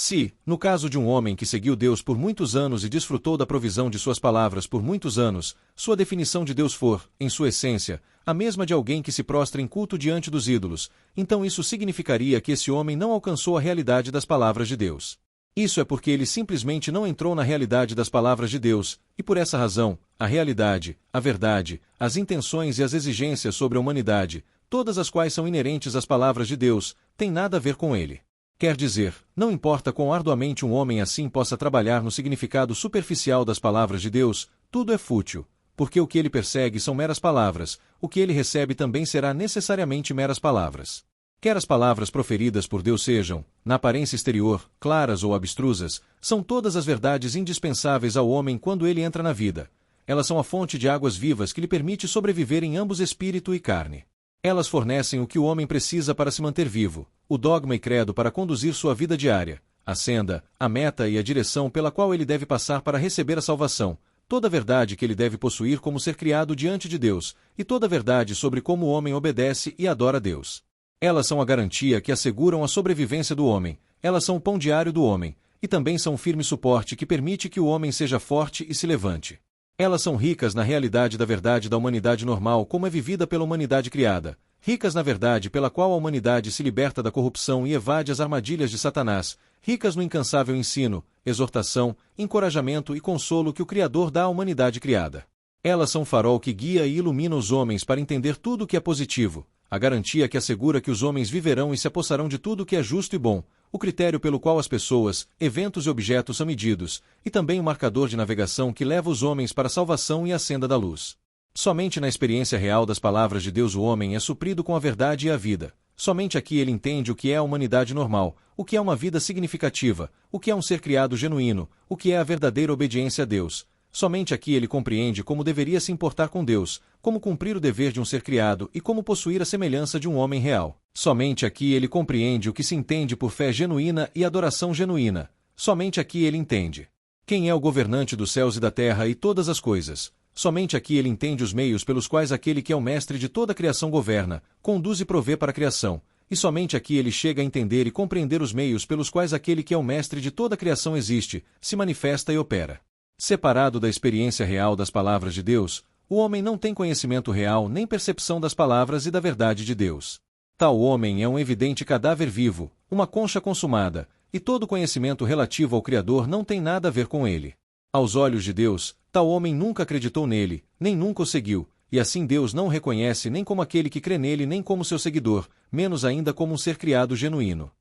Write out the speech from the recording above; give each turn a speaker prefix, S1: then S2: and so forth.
S1: Se, no caso de um homem que seguiu Deus por muitos anos e desfrutou da provisão de suas palavras por muitos anos, sua definição de Deus for, em sua essência, a mesma de alguém que se prostra em culto diante dos ídolos, então isso significaria que esse homem não alcançou a realidade das palavras de Deus. Isso é porque ele simplesmente não entrou na realidade das palavras de Deus, e por essa razão, a realidade, a verdade, as intenções e as exigências sobre a humanidade, todas as quais são inerentes às palavras de Deus, têm nada a ver com ele. Quer dizer, não importa quão arduamente um homem assim possa trabalhar no significado superficial das palavras de Deus, tudo é fútil, porque o que ele persegue são meras palavras, o que ele recebe também será necessariamente meras palavras. Quer as palavras proferidas por Deus sejam, na aparência exterior, claras ou abstrusas, são todas as verdades indispensáveis ao homem quando ele entra na vida. Elas são a fonte de águas vivas que lhe permite sobreviver em ambos espírito e carne. Elas fornecem o que o homem precisa para se manter vivo, o dogma e credo para conduzir sua vida diária, a senda, a meta e a direção pela qual ele deve passar para receber a salvação, toda a verdade que ele deve possuir como ser criado diante de Deus, e toda a verdade sobre como o homem obedece e adora a Deus. Elas são a garantia que asseguram a sobrevivência do homem, elas são o pão diário do homem, e também são um firme suporte que permite que o homem seja forte e se levante. Elas são ricas na realidade da verdade da humanidade normal como é vivida pela humanidade criada, ricas na verdade pela qual a humanidade se liberta da corrupção e evade as armadilhas de Satanás, ricas no incansável ensino, exortação, encorajamento e consolo que o Criador dá à humanidade criada. Elas são o farol que guia e ilumina os homens para entender tudo o que é positivo, a garantia que assegura que os homens viverão e se apossarão de tudo o que é justo e bom, o critério pelo qual as pessoas, eventos e objetos são medidos, e também o marcador de navegação que leva os homens para a salvação e a senda da luz. Somente na experiência real das palavras de Deus o homem é suprido com a verdade e a vida. Somente aqui ele entende o que é a humanidade normal, o que é uma vida significativa, o que é um ser criado genuíno, o que é a verdadeira obediência a Deus. Somente aqui ele compreende como deveria se importar com Deus, como cumprir o dever de um ser criado e como possuir a semelhança de um homem real. Somente aqui ele compreende o que se entende por fé genuína e adoração genuína. Somente aqui ele entende quem é o governante dos céus e da terra e todas as coisas. Somente aqui ele entende os meios pelos quais aquele que é o mestre de toda a criação governa, conduz e provê para a criação. E somente aqui ele chega a entender e compreender os meios pelos quais aquele que é o mestre de toda a criação existe, se manifesta e opera. Separado da experiência real das palavras de Deus, o homem não tem conhecimento real nem percepção das palavras e da verdade de Deus. Tal homem é um evidente cadáver vivo, uma concha consumada, e todo conhecimento relativo ao Criador não tem nada a ver com ele. Aos olhos de Deus, tal homem nunca acreditou nele, nem nunca o seguiu, e assim Deus não o reconhece nem como aquele que crê nele nem como seu seguidor, menos ainda como um ser criado genuíno.